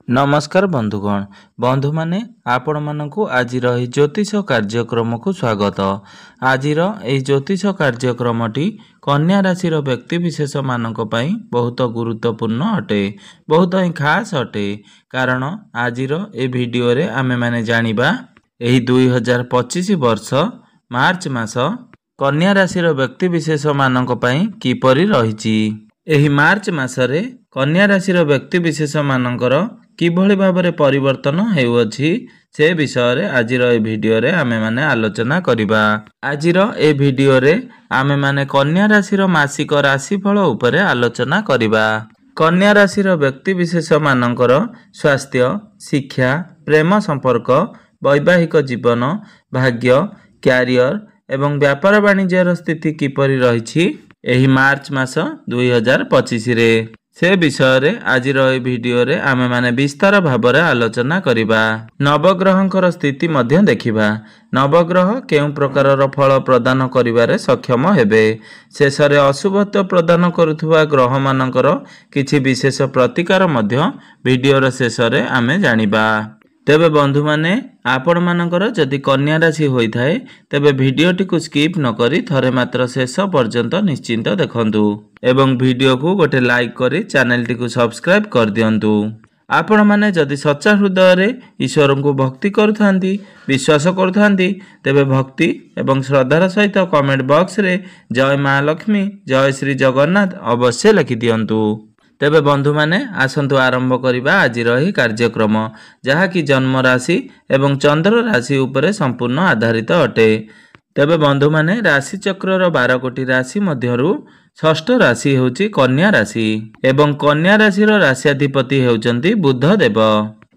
नमस्कार बंधुगण बंधु माने आपण मानकु आज ज्योतिष कार्यक्रम को स्वागत। आज ज्योतिष कार्यक्रमटी कन्या राशि व्यक्ति विशेष मानक पई बहुत गुरुत्वपूर्ण अटे, बहुत ही खास अटे। कारण आज वीडियो रे आमे माने जानिबा एही 2025 वर्ष मार्च मास कन्या राशि व्यक्ति विशेष मानक पई किपरि रहिछि। एही मार्च मासरे कन्या राशि व्यक्ति विशेष मानकर किभଳି भाବରେ परिवर्तन हेउअछि से विषय रे आजिर ए वीडियो रे आमे माने आलोचना करिबा। आजिर ए वीडियो रे आमे माने कन्या राशि मासिक राशिफल उपरे आलोचना करिबा। कन्या राशि व्यक्ति विशेष मानकर स्वास्थ्य, शिक्षा, प्रेम संपर्क, वैवाहिक जीवन, भाग्य, कैरियर एवं व्यापार वाणिज्यर स्थिति किपरि रहिछि एही मार्च मास 2025 रे से विषय रे आजिर ए वीडियो रे आमे माने विस्तार भाबरे आलोचना करिबा। नवग्रहंकर स्थिति मध्य देखिबा। नवग्रह केउ प्रकारर फल प्रदान करिबारे सक्षम हेबे। शेषरे अशुभत्व प्रदान करुथुवा ग्रह मानकर किछि विशेष प्रतिकार मध्य वीडियो रे शेषरे आमे जानिबा। तेबे बंधु माने आपण मानकर जदि कन्या राशि होई थाए तेबे वीडियोटी को स्किप न करी थरे मात्र शेष पर्यंत निश्चिंत देखंतु एवं वीडियो को गोटे लाइक करी चैनल टी को सब्सक्राइब कर दियंतु। आपण माने जदि सच्चा हृदय रे ईश्वर को भक्ति करुथांती, विश्वास करुथांती तेबे भक्ति एवं श्रद्धार सहित कमेंट बॉक्स रे जय मां लक्ष्मी, जय श्री जगन्नाथ अवश्य लिखि दियंतु। तेबे बंधु माने आसंतु आरंभ करिबा आजिर एही कार्यक्रम, जहा कि जन्म राशि एवं चंद्र राशि उपरे संपूर्ण आधारित अटे। तेबे बंधु माने राशि चक्रर 12 कोटी राशि मध्यरु षष्ठ राशि हेउची कन्या राशि एवं कन्या राशि राशियाधिपति हेउचंती बुध देव।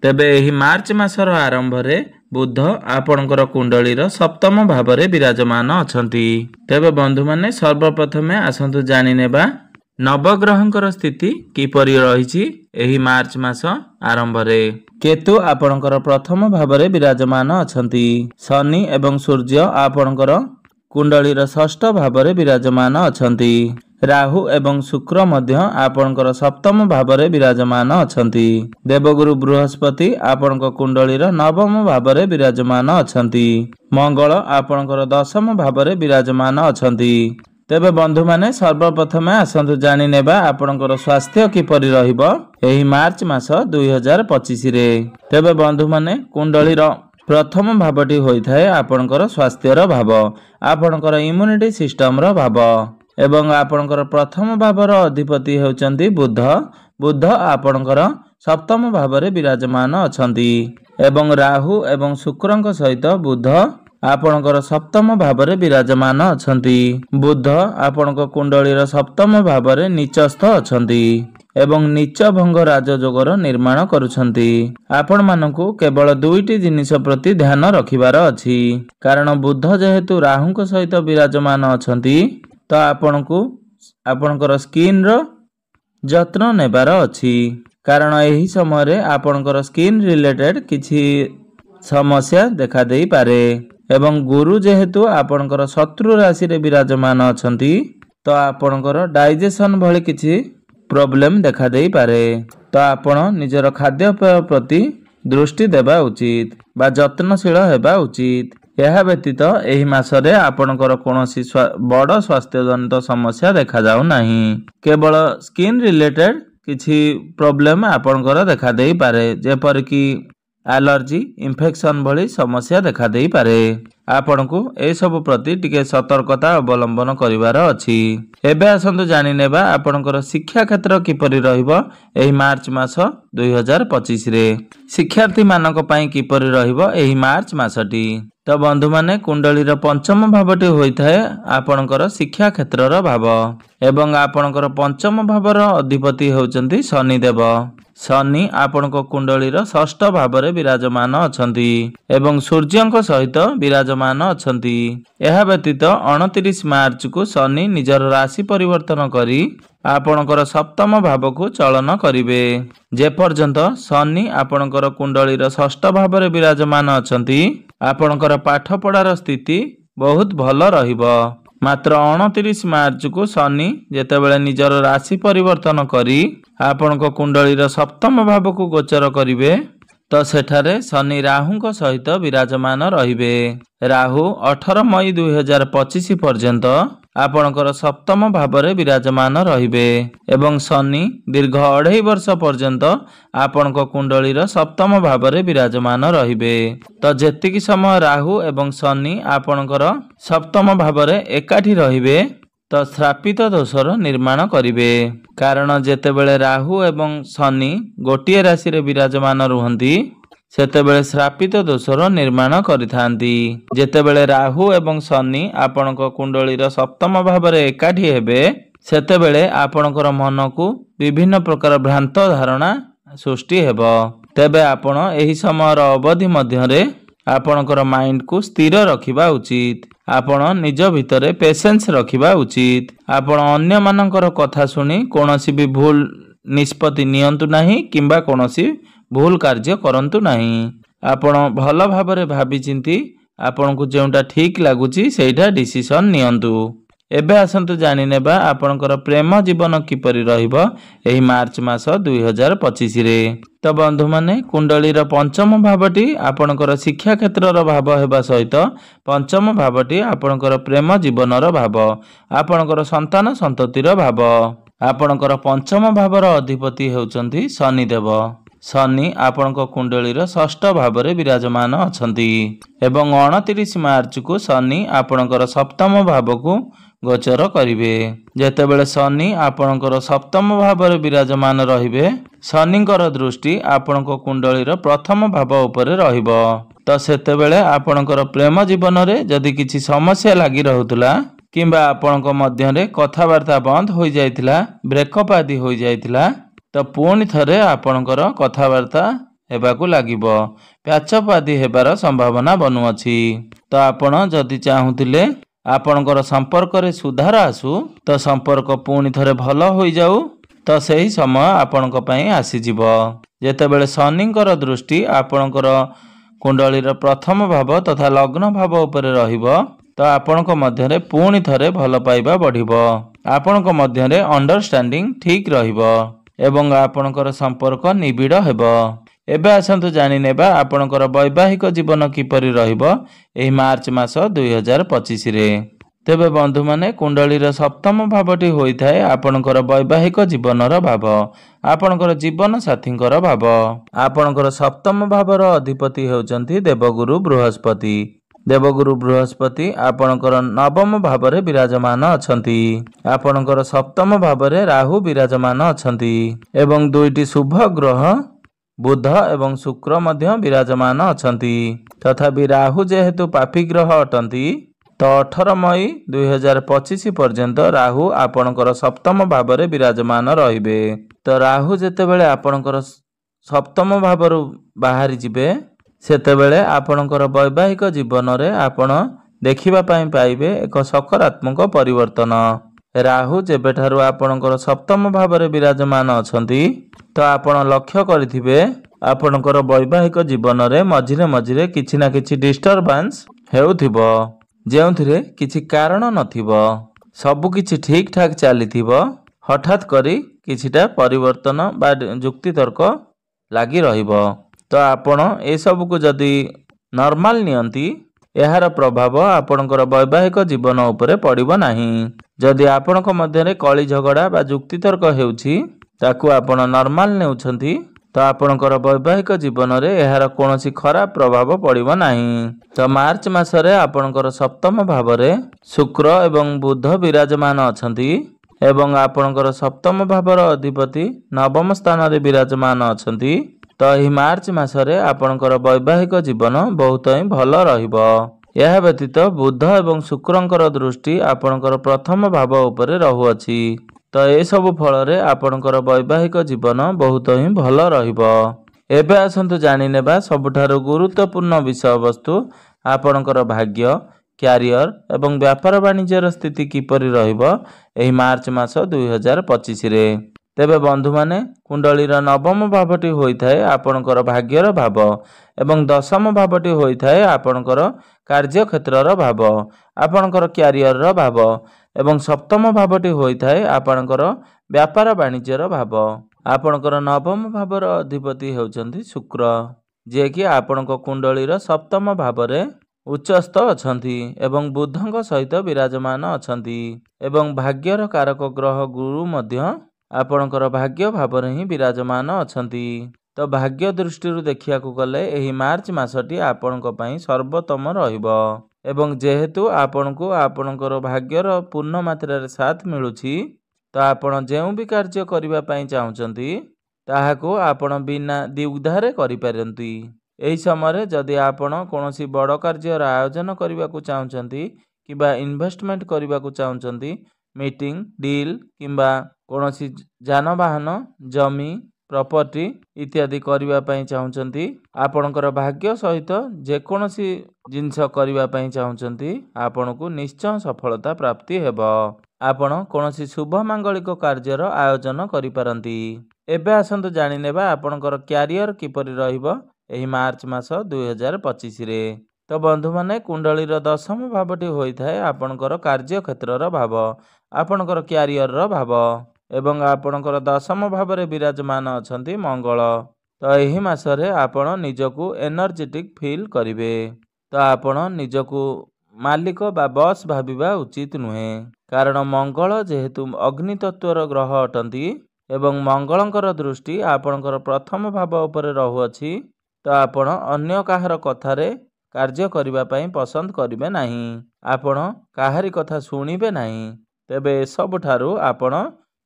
तेबे एही मार्च मासर आरंभ रे बुध आपणकर कुंडलीर सप्तम भावरे विराजमान अछंती। तेबे बंधु माने सर्वप्रथमे आसंतु जानि नेबा नवग्रहंकर स्थिति किपरि रहिछि एही मार्च मास आरंभ रे। केतु आपणकर प्रथम भावरे विराजमान अछंती। शनि एवं सूर्य आपणकर कुंडलीर षष्ठ भावरे विराजमान अछंती। राहु एवं शुक्र मध्य आपणकर सप्तम भावरे विराजमान अछंती। देवगुरु बृहस्पति आपणक कुंडलीर नवम भावरे विराजमान अछंती। मंगल आपणकर दशम भावरे विराजमान अछंती। तेबे बंधु माने सर्वप्रथमे आसंतु जानि नेबा आपणकर स्वास्थ्य किपरि रहिबो एही मार्च मास 2025 रे। तेबे बंधु माने कुंडलीर प्रथम भावटी होई थाए आपणकर स्वास्थ्यर भाव, आपणकर इम्युनिटी सिस्टम रो भाव एवं आपणकर प्रथम भावर अधिपति हेउचंती बुध। बुध आपणकर सप्तम भावरे विराजमान अछंती एवं राहु एवं शुक्रंक सहित बुध आपणकर सप्तम भावरे विराजमान अछंती। बुध आपणक कुंडलीर सप्तम भावरे नीचस्थ अछंती एवं नीच भंग राजयोगर निर्माण करुछंती। आपण मानकु केवल दुईटी जिनिस प्रति ध्यान रखिबार अछि। कारण बुध जेहेतु राहुंक सहित विराजमान अछंती तो आपणकु आपणकर स्किन रो जत्न नेबार अछि। कारण एही समय रे आपणकर स्किन रिलेटेड किछि समस्या देखा देई पारे एवं गुरु जेहेतु आपणकर शत्रु राशि रे विराजमान अछंती तो आपणकर डाइजेशन भली किछि प्रॉब्लम देखा देई पारे। तो आपण निजर खाद्यपेय प्रति दृष्टि देबा उचित बा जत्नशील हेबा उचित। यह व्यतीत एही मासरे आपणकर कोनोसी बड़ स्वास्थ्य जनित समस्या देखा जाउ नाही। केवल स्किन रिलेटेड किछि प्रॉब्लम आपणकर देखा देई पारे, जेपर कि एलर्जी, इन्फेक्शन भली समस्या देखा देई पारे। आपनकु ए सब प्रति टिके सतर्कता अवलंबन करिवार अछि। एबे आसंतु जानि नेबा आपनकर शिक्षा क्षेत्र किपरि रहिबो एही मार्च मास 2025 रे। शिक्षार्थी मानक पई किपरि रहिबो एही मार्च मासटी। तो बंधु माने कुंडलीर पंचम भावटी होई थाए आपनकर शिक्षा क्षेत्रर भाव एवं आपनकर पंचम भावर अधिपति हेउचंती शनि देव। शनि आपणक कुंडलीर षष्ठ भावरे विराजमान अछंती एवं सूर्यंक सहित विराजमान अछंती। एहा व्यतीत 29 मार्च को शनि निजर राशि परिवर्तन करी आपणकर सप्तम भाव को चलन करिवे। जे पर्यंत शनि आपणकर कुंडलीर षष्ठ भावरे विराजमान अछंती आपणकर पाठ पढ़ार स्थिति बहुत भल रहिबो ମାତ୍ର 29 ମାର୍ଚ୍ଚକୁ ଶନି ଯେତେବେଳେ ନିଜର ରାଶି ପରିବର୍ତ୍ତନ କରି ଆପଣଙ୍କ କୁଣ୍ଡଳୀର ସପ୍ତମ ଭାବକୁ ଗୋଚର କରିବେ ତ ସେଠାରେ ଶନି ରାହୁଙ୍କ ସହିତ ବିରାଜମାନ ରହିବେ। ରାହୁ 18 ମଇ 2025 ପର୍ଯ୍ୟନ୍ତ ଆପଣଙ୍କର ସପ୍ତମ ଭାବରେ ବିରାଜମାନ ରହିବେ ଏବଂ ଶନି ଦୀର୍ଘ 2.5 ବର୍ଷ ପର୍ଯ୍ୟନ୍ତ ଆପଣଙ୍କ କୁଣ୍ଡଳୀର ସପ୍ତମ ଭାବରେ ବିରାଜମାନ ରହିବେ। ତ ଯେତିକି ସମୟ ରାହୁ ଏବଂ ଶନି ଆପଣଙ୍କର ସପ୍ତମ ଭାବରେ ଏକାଠି ରହିବେ ତ ଶ୍ରାପିତ ଦୋଷର ନିର୍ମାଣ କରିବେ। କାରଣ ଯେତେବେଳେ ରାହୁ ଏବଂ ଶନି ଗୋଟିଏ ରାଶିରେ ବିରାଜମାନ ରୁହନ୍ତି ସେତେବେଳେ ଶ୍ରାପିତ ଦୋଷର ନିର୍ମାଣ କରିଥାନ୍ତି। ଯେତେବେଳେ ରାହୁ ଏବଂ ଶନି ଆପଣଙ୍କ କୁଣ୍ଡଳୀର ସପ୍ତମ ଭାବରେ ଏକାଠି ହେବେ ସେତେବେଳେ ଆପଣଙ୍କର ମନକୁ ବିଭିନ୍ନ ପ୍ରକାର ଭ୍ରାନ୍ତ ଧାରଣା ସୃଷ୍ଟି ହେବ। ତେବେ ଆପଣ ଏହି ସମୟର ଅବଧି ମଧ୍ୟରେ ଆପଣଙ୍କର ମାଇଣ୍ଡକୁ ସ୍ଥିର ରଖିବା ଉଚିତ। ଆପଣ ନିଜ ଭିତରେ ପେସେନ୍ସ ରଖିବା ଉଚିତ। ଆପଣ ଅନ୍ୟମାନଙ୍କର କଥା ଶୁଣି କୌଣସି ବି ଭୁଲ ନିଷ୍ପତ୍ତି ନିଅନ୍ତୁ ନାହିଁ କିମ୍ବା କୌଣସି ଭୁଲ କାର୍ଯ୍ୟ କରନ୍ତୁ ନାହିଁ। ଆପଣ ଭଲ ଭାବରେ ଭାବିଚିନ୍ତି ଆପଣଙ୍କୁ ଯେଉଁଟା ଠିକ୍ ଲାଗୁଛି ସେଇଟା ଡିସିସନ୍ ନିଅନ୍ତୁ। ଏବେ ଆସନ୍ତୁ ଜାଣିନେବା ଆପଣଙ୍କର ପ୍ରେମ ଜୀବନ କିପରି ରହିବ ଏହି ମାର୍ଚ୍ଚ ମାସ 2025ରେ। ତ ବନ୍ଧୁମାନେ କୁଣ୍ଡଳୀର ପଞ୍ଚମ ଭାବଟି ଆପଣଙ୍କର ଶିକ୍ଷା କ୍ଷେତ୍ରର ଭାବ ହେବା ସହିତ ପଞ୍ଚମ ଭାବଟି ଆପଣଙ୍କର ପ୍ରେମ ଜୀବନର ଭାବ, ଆପଣଙ୍କର ସନ୍ତାନ ସନ୍ତତିର ଭାବ। ଆପଣଙ୍କର ପଞ୍ଚମ ଭାବର ଅଧିପତି ହେଉଛନ୍ତି ଶନିଦେବ। ଶନି ଆପଣଙ୍କ କୁଣ୍ଡଳୀର ଷଷ୍ଠ ଭାବରେ ବିରାଜମାନ ଅଛନ୍ତି ଏବଂ 29 ମାର୍ଚ୍ଚକୁ ଶନି ଆପଣଙ୍କର ସପ୍ତମ ଭାବକୁ ଗୋଚର କରିବେ। ଯେତେବେଳେ ଶନି ଆପଣଙ୍କର ସପ୍ତମ ଭାବରେ ବିରାଜମାନ ରହିବେ ଶନିଙ୍କର ଦୃଷ୍ଟି ଆପଣଙ୍କ କୁଣ୍ଡଳୀର ପ୍ରଥମ ଭାବ ଉପରେ ରହିବ। ତ ସେତେବେଳେ ଆପଣଙ୍କର ପ୍ରେମ ଜୀବନରେ ଯଦି କିଛି ସମସ୍ୟା ଲାଗି ରହୁଥିଲା କିମ୍ବା ଆପଣଙ୍କ ମଧ୍ୟରେ କଥାବାର୍ତ୍ତା ବନ୍ଦ ହୋଇଯାଇଥିଲା, ବ୍ରେକଅପ୍ ଆଦି ହୋଇଯାଇଥିଲା ତ ପୁଣି ଥରେ ଆପଣଙ୍କର କଥାବାର୍ତ୍ତା ହେବାକୁ ଲାଗିବ, ପ୍ୟାଚଅପ୍ ଆଦି ହେବାର ସମ୍ଭାବନା ବନୁଅଛି। ତ ଆପଣ ଯଦି ଚାହୁଁଥିଲେ ଆପଣଙ୍କର ସମ୍ପର୍କରେ ସୁଧାର ଆସୁ ତ ସମ୍ପର୍କ ପୁଣି ଥରେ ଭଲ ହୋଇଯାଉ ତ ସେହି ସମୟ ଆପଣଙ୍କ ପାଇଁ ଆସିଯିବ। ଯେତେବେଳେ ଶନିଙ୍କର ଦୃଷ୍ଟି ଆପଣଙ୍କର କୁଣ୍ଡଳୀର ପ୍ରଥମ ଭାବ ତଥା ଲଗ୍ନ ଭାବ ଉପରେ ରହିବ ତ ଆପଣଙ୍କ ମଧ୍ୟରେ ପୁଣି ଥରେ ଭଲ ପାଇବା ବଢ଼ିବ, ଆପଣଙ୍କ ମଧ୍ୟରେ ଅଣ୍ଡରଷ୍ଟାଣ୍ଡିଂ ଠିକ୍ ରହିବ ଏବଂ ଆପଣଙ୍କର ସମ୍ପର୍କ ନିବିଡ଼ ହେବ। ଏବେ ଆସନ୍ତୁ ଜାଣିନେବା ଆପଣଙ୍କର ବୈବାହିକ ଜୀବନ କିପରି ରହିବ ଏହି ମାର୍ଚ୍ଚ ମାସ 2025ରେ। ତେବେ ବନ୍ଧୁମାନେ କୁଣ୍ଡଳୀର ସପ୍ତମ ଭାବଟି ହୋଇଥାଏ ଆପଣଙ୍କର ବୈବାହିକ ଜୀବନର ଭାବ, ଆପଣଙ୍କର ଜୀବନ ସାଥୀଙ୍କର ଭାବ। ଆପଣଙ୍କର ସପ୍ତମ ଭାବର ଅଧିପତି ହେଉଛନ୍ତି ଦେବଗୁରୁ ବୃହସ୍ପତି। ଦେବଗୁରୁ ବୃହସ୍ପତି ଆପଣଙ୍କର ନବମ ଭାବରେ ବିରାଜମାନ ଅଛନ୍ତି। ଆପଣଙ୍କର ସପ୍ତମ ଭାବରେ ରାହୁ ବିରାଜମାନ ଅଛନ୍ତି ଏବଂ ଦୁଇଟି ଶୁଭ ଗ୍ରହ ବୁଧ ଏବଂ ଶୁକ୍ର ମଧ୍ୟ ବିରାଜମାନ ଅଛନ୍ତି। ତଥାପି ରାହୁ ଯେହେତୁ ପାପୀ ଗ୍ରହ ଅଟନ୍ତି ତ 18 ମଇ 2025 ପର୍ଯ୍ୟନ୍ତ ରାହୁ ଆପଣଙ୍କର ସପ୍ତମ ଭାବରେ ବିରାଜମାନ ରହିବେ। ତ ରାହୁ ଯେତେବେଳେ ଆପଣଙ୍କର ସପ୍ତମ ଭାବରୁ ବାହାରି ଯିବେ ସେତେବେଳେ ଆପଣଙ୍କର ବୈବାହିକ ଜୀବନରେ ଆପଣ ଦେଖିବା ପାଇଁ ପାଇବେ ଏକ ସକାରାତ୍ମକ ପରିବର୍ତ୍ତନ। ରାହୁ ଯେବେଠାରୁ ଆପଣଙ୍କର ସପ୍ତମ ଭାବରେ ବିରାଜମାନ ଅଛନ୍ତି ତ ଆପଣ ଲକ୍ଷ୍ୟ କରିଥିବେ ଆପଣଙ୍କର ବୈବାହିକ ଜୀବନରେ ମଝିରେ ମଝିରେ କିଛି ନା କିଛି ଡିଷ୍ଟରବାନ୍ସ ହେଉଥିବ, ଯେଉଁଥିରେ କିଛି କାରଣ ନଥିବ, ସବୁକିଛି ଠିକ୍ ଠାକ୍ ଚାଲିଥିବ, ହଠାତ୍ କରି କିଛିଟା ପରିବର୍ତ୍ତନ ବା ଯୁକ୍ତିତର୍କ ଲାଗି ରହିବ। ତ ଆପଣ ଏସବୁକୁ ଯଦି ନର୍ମାଲ ନିଅନ୍ତି ଏହାର ପ୍ରଭାବ ଆପଣଙ୍କର ବୈବାହିକ ଜୀବନ ଉପରେ ପଡ଼ିବ ନାହିଁ। ଯଦି ଆପଣଙ୍କ ମଧ୍ୟରେ କଳି ଝଗଡ଼ା ବା ଯୁକ୍ତିତର୍କ ହେଉଛି ତାକୁ ଆପଣ ନର୍ମାଲ ନେଉଛନ୍ତି ତ ଆପଣଙ୍କର ବୈବାହିକ ଜୀବନରେ ଏହାର କୌଣସି ଖରାପ ପ୍ରଭାବ ପଡ଼ିବ ନାହିଁ। ତ ମାର୍ଚ୍ଚ ମାସରେ ଆପଣଙ୍କର ସପ୍ତମ ଭାବରେ ଶୁକ୍ର ଏବଂ ବୁଧ ବିରାଜମାନ ଅଛନ୍ତି ଏବଂ ଆପଣଙ୍କର ସପ୍ତମ ଭାବର ଅଧିପତି ନବମ ସ୍ଥାନରେ ବିରାଜମାନ ଅଛନ୍ତି। ତ ଏହି ମାର୍ଚ୍ଚ ମାସରେ ଆପଣଙ୍କର ବୈବାହିକ ଜୀବନ ବହୁତ ହିଁ ଭଲ ରହିବ। ଏହା ବ୍ୟତୀତ ବୁଧ ଏବଂ ଶୁକ୍ରଙ୍କର ଦୃଷ୍ଟି ଆପଣଙ୍କର ପ୍ରଥମ ଭାବ ଉପରେ ରହୁଅଛି। ତ ଏସବୁ ଫଳରେ ଆପଣଙ୍କର ବୈବାହିକ ଜୀବନ ବହୁତ ହିଁ ଭଲ ରହିବ। ଏବେ ଆସନ୍ତୁ ଜାଣିନେବା ସବୁଠାରୁ ଗୁରୁତ୍ୱପୂର୍ଣ୍ଣ ବିଷୟବସ୍ତୁ ଆପଣଙ୍କର ଭାଗ୍ୟ, କ୍ୟାରିୟର ଏବଂ ବ୍ୟାପାର ବାଣିଜ୍ୟର ସ୍ଥିତି କିପରି ରହିବ ଏହି ମାର୍ଚ୍ଚ ମାସ 2025ରେ। ତେବେ ବନ୍ଧୁମାନେ କୁଣ୍ଡଳୀର ନବମ ଭାବଟି ହୋଇଥାଏ ଆପଣଙ୍କର ଭାଗ୍ୟର ଭାବ ଏବଂ ଦଶମ ଭାବଟି ହୋଇଥାଏ ଆପଣଙ୍କର କାର୍ଯ୍ୟକ୍ଷେତ୍ରର ଭାବ, ଆପଣଙ୍କର କ୍ୟାରିୟରର ଭାବ ଏବଂ ସପ୍ତମ ଭାବଟି ହୋଇଥାଏ ଆପଣଙ୍କର ବ୍ୟାପାର ବାଣିଜ୍ୟର ଭାବ। ଆପଣଙ୍କର ନବମ ଭାବର ଅଧିପତି ହେଉଛନ୍ତି ଶୁକ୍ର, ଯିଏକି ଆପଣଙ୍କ କୁଣ୍ଡଳୀର ସପ୍ତମ ଭାବରେ ଉଚ୍ଚସ୍ଥ ଅଛନ୍ତି ଏବଂ ବୁଧଙ୍କ ସହିତ ବିରାଜମାନ ଅଛନ୍ତି ଏବଂ ଭାଗ୍ୟର କାରକ ଗ୍ରହ ଗୁରୁ ମଧ୍ୟ ଆପଣଙ୍କର ଭାଗ୍ୟ ଭାବରେ ହିଁ ବିରାଜମାନ ଅଛନ୍ତି। ତ ଭାଗ୍ୟ ଦୃଷ୍ଟିରୁ ଦେଖିବାକୁ ଗଲେ ଏହି ମାର୍ଚ୍ଚ ମାସଟି ଆପଣଙ୍କ ପାଇଁ ସର୍ବୋତ୍ତମ ରହିବ ଏବଂ ଯେହେତୁ ଆପଣଙ୍କୁ ଆପଣଙ୍କର ଭାଗ୍ୟର ପୂର୍ଣ୍ଣ ମାତ୍ରାରେ ସାଥ ମିଳୁଛି, ତ ଆପଣ ଯେଉଁ ବି କାର୍ଯ୍ୟ କରିବା ପାଇଁ ଚାହୁଁଛନ୍ତି ତାହାକୁ ଆପଣ ବିନା ଦ୍ୱିଧାରେ କରିପାରନ୍ତି। ଏହି ସମୟରେ ଯଦି ଆପଣ କୌଣସି ବଡ଼ କାର୍ଯ୍ୟର ଆୟୋଜନ କରିବାକୁ ଚାହୁଁଛନ୍ତି କିମ୍ବା ଇନଭେଷ୍ଟମେଣ୍ଟ କରିବାକୁ ଚାହୁଁଛନ୍ତି, ମିଟିଂ, ଡିଲ୍ କିମ୍ବା କୌଣସି ଯାନବାହନ, ଜମି, ପ୍ରପର୍ଟି ଇତ୍ୟାଦି କରିବା ପାଇଁ ଚାହୁଁଛନ୍ତି, ଆପଣଙ୍କର ଭାଗ୍ୟ ସହିତ ଯେକୌଣସି ଜିନିଷ କରିବା ପାଇଁ ଚାହୁଁଛନ୍ତି, ଆପଣଙ୍କୁ ନିଶ୍ଚୟ ସଫଳତା ପ୍ରାପ୍ତି ହେବ। ଆପଣ କୌଣସି ଶୁଭ ମାଙ୍ଗଳିକ କାର୍ଯ୍ୟର ଆୟୋଜନ କରିପାରନ୍ତି। ଏବେ ଆସନ୍ତୁ ଜାଣିନେବା ଆପଣଙ୍କର କ୍ୟାରିୟର କିପରି ରହିବ ଏହି ମାର୍ଚ୍ଚ ମାସ 2025ରେ। ତ ବନ୍ଧୁମାନେ କୁଣ୍ଡଳୀର ଦଶମ ଭାବଟି ହୋଇଥାଏ ଆପଣଙ୍କର କାର୍ଯ୍ୟକ୍ଷେତ୍ରର ଭାବ, ଆପଣଙ୍କର କ୍ୟାରିୟରର ଭାବ ଏବଂ ଆପଣଙ୍କର ଦଶମ ଭାବରେ ବିରାଜମାନ ଅଛନ୍ତି ମଙ୍ଗଳ। ତ ଏହି ମାସରେ ଆପଣ ନିଜକୁ ଏନର୍ଜେଟିକ୍ ଫିଲ୍ କରିବେ। ତ ଆପଣ ନିଜକୁ ମାଲିକ ବା ବସ୍ ଭାବିବା ଉଚିତ ନୁହେଁ, କାରଣ ମଙ୍ଗଳ ଯେହେତୁ ଅଗ୍ନି ତତ୍ତ୍ୱର ଗ୍ରହ ଅଟନ୍ତି ଏବଂ ମଙ୍ଗଳଙ୍କର ଦୃଷ୍ଟି ଆପଣଙ୍କର ପ୍ରଥମ ଭାବ ଉପରେ ରହୁଅଛି, ତ ଆପଣ ଅନ୍ୟ କାହାର କଥାରେ କାର୍ଯ୍ୟ କରିବା ପାଇଁ ପସନ୍ଦ କରିବେ ନାହିଁ। ଆପଣ କାହାରି କଥା ଶୁଣିବେ ନାହିଁ। ତେବେ ଏସବୁଠାରୁ ଆପଣ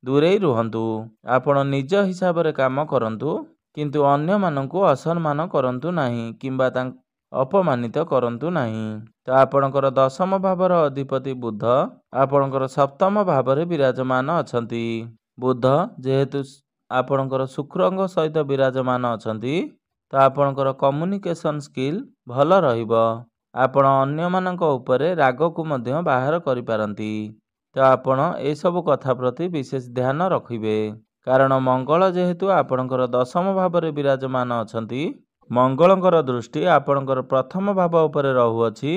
ଦୂରେଇ ରୁହନ୍ତୁ। ଆପଣ ନିଜ ହିସାବରେ କାମ କରନ୍ତୁ, କିନ୍ତୁ ଅନ୍ୟମାନଙ୍କୁ ଅସମ୍ମାନ କରନ୍ତୁ ନାହିଁ କିମ୍ବା ତାଙ୍କୁ ଅପମାନିତ କରନ୍ତୁ ନାହିଁ। ତ ଆପଣଙ୍କର ଦଶମ ଭାବର ଅଧିପତି ବୁଧ ଆପଣଙ୍କର ସପ୍ତମ ଭାବରେ ବିରାଜମାନ ଅଛନ୍ତି। ବୁଧ ଯେହେତୁ ଆପଣଙ୍କର ଶୁକ୍ରଙ୍କ ସହିତ ବିରାଜମାନ ଅଛନ୍ତି, ତ ଆପଣଙ୍କର କମ୍ୟୁନିକେସନ୍ ସ୍କିଲ୍ ଭଲ ରହିବ। ଆପଣ ଅନ୍ୟମାନଙ୍କ ଉପରେ ରାଗକୁ ମଧ୍ୟ ବାହାର କରିପାରନ୍ତି। ତ ଆପଣ ଏସବୁ କଥା ପ୍ରତି ବିଶେଷ ଧ୍ୟାନ ରଖିବେ, କାରଣ ମଙ୍ଗଳ ଯେହେତୁ ଆପଣଙ୍କର ଦଶମ ଭାବରେ ବିରାଜମାନ ଅଛନ୍ତି, ମଙ୍ଗଳଙ୍କର ଦୃଷ୍ଟି ଆପଣଙ୍କର ପ୍ରଥମ ଭାବ ଉପରେ ରହୁଅଛି,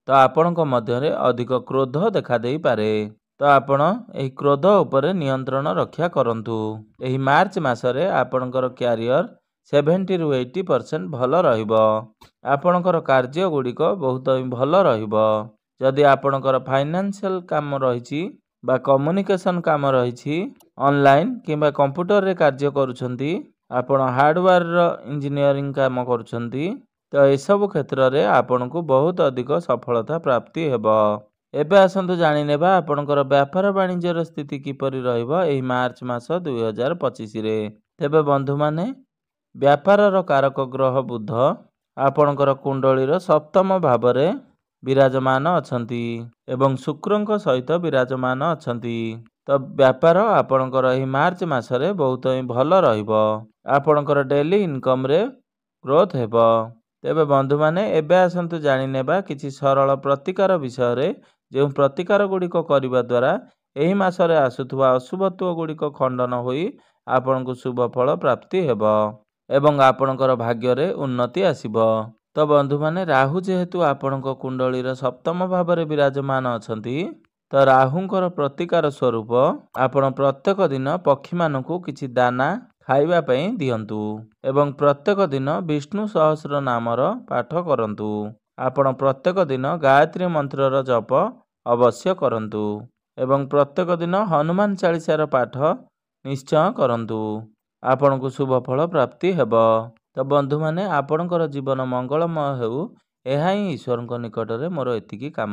ତ ଆପଣଙ୍କ ମଧ୍ୟରେ ଅଧିକ କ୍ରୋଧ ଦେଖାଦେଇପାରେ। ତ ଆପଣ ଏହି କ୍ରୋଧ ଉପରେ ନିୟନ୍ତ୍ରଣ ରକ୍ଷା କରନ୍ତୁ। ଏହି ମାର୍ଚ୍ଚ ମାସରେ ଆପଣଙ୍କର କ୍ୟାରିୟର 70ରୁ 80% ଭଲ ରହିବ। ଆପଣଙ୍କର କାର୍ଯ୍ୟ ଗୁଡ଼ିକ ବହୁତ ଭଲ ରହିବ। ଯଦି ଆପଣଙ୍କର ଫାଇନାନ୍ସିଆଲ କାମ ରହିଛି ବା କମ୍ୟୁନିକେସନ୍ କାମ ରହିଛି, ଅନଲାଇନ୍ କିମ୍ବା କମ୍ପ୍ୟୁଟରରେ କାର୍ଯ୍ୟ କରୁଛନ୍ତି, ଆପଣ ହାର୍ଡ଼ୱେୟାରର ଇଞ୍ଜିନିୟରିଂ କାମ କରୁଛନ୍ତି, ତ ଏସବୁ କ୍ଷେତ୍ରରେ ଆପଣଙ୍କୁ ବହୁତ ଅଧିକ ସଫଳତା ପ୍ରାପ୍ତି ହେବ। ଏବେ ଆସନ୍ତୁ ଜାଣିନେବା ଆପଣଙ୍କର ବ୍ୟାପାର ବାଣିଜ୍ୟର ସ୍ଥିତି କିପରି ରହିବ ଏହି ମାର୍ଚ୍ଚ ମାସ 2025ରେ। ତେବେ ବନ୍ଧୁମାନେ ବ୍ୟାପାରର କାରକ ଗ୍ରହ ବୁଧ ଆପଣଙ୍କର କୁଣ୍ଡଳୀର ସପ୍ତମ ଭାବରେ ବିରାଜମାନ ଅଛନ୍ତି ଏବଂ ଶୁକ୍ରଙ୍କ ସହିତ ବିରାଜମାନ ଅଛନ୍ତି। ତ ବ୍ୟାପାର ଆପଣଙ୍କର ଏହି ମାର୍ଚ୍ଚ ମାସରେ ବହୁତ ହିଁ ଭଲ ରହିବ। ଆପଣଙ୍କର ଡେଲି ଇନକମ୍ରେ ଗ୍ରୋଥ୍ ହେବ। ତେବେ ବନ୍ଧୁମାନେ ଏବେ ଆସନ୍ତୁ ଜାଣିନେବା କିଛି ସରଳ ପ୍ରତିକାର ବିଷୟରେ, ଯେଉଁ ପ୍ରତିକାର ଗୁଡ଼ିକ କରିବା ଦ୍ୱାରା ଏହି ମାସରେ ଆସୁଥିବା ଅଶୁଭତ୍ୱ ଗୁଡ଼ିକ ଖଣ୍ଡନ ହୋଇ ଆପଣଙ୍କୁ ଶୁଭ ଫଳ ପ୍ରାପ୍ତି ହେବ ଏବଂ ଆପଣଙ୍କର ଭାଗ୍ୟରେ ଉନ୍ନତି ଆସିବ। ତ ବନ୍ଧୁମାନେ ରାହୁ ଯେହେତୁ ଆପଣଙ୍କ କୁଣ୍ଡଳୀର ସପ୍ତମ ଭାବରେ ବିରାଜମାନ ଅଛନ୍ତି, ତ ରାହୁଙ୍କର ପ୍ରତିକାର ସ୍ୱରୂପ ଆପଣ ପ୍ରତ୍ୟେକ ଦିନ ପକ୍ଷୀମାନଙ୍କୁ କିଛି ଦାନା ଖାଇବା ପାଇଁ ଦିଅନ୍ତୁ ଏବଂ ପ୍ରତ୍ୟେକ ଦିନ ବିଷ୍ଣୁ ସହସ୍ର ନାମର ପାଠ କରନ୍ତୁ। ଆପଣ ପ୍ରତ୍ୟେକ ଦିନ ଗାୟତ୍ରୀ ମନ୍ତ୍ରର ଜପ ଅବଶ୍ୟ କରନ୍ତୁ ଏବଂ ପ୍ରତ୍ୟେକ ଦିନ ହନୁମାନ ଚାଳିଶାର ପାଠ ନିଶ୍ଚୟ କରନ୍ତୁ। ଆପଣଙ୍କୁ ଶୁଭ ଫଳ ପ୍ରାପ୍ତି ହେବ। ତ ବନ୍ଧୁମାନେ ଆପଣଙ୍କର ଜୀବନ ମଙ୍ଗଳମୟ ହେଉ, ଏହା ହିଁ ଈଶ୍ୱରଙ୍କ ନିକଟରେ ମୋର ଏତିକି କାମ।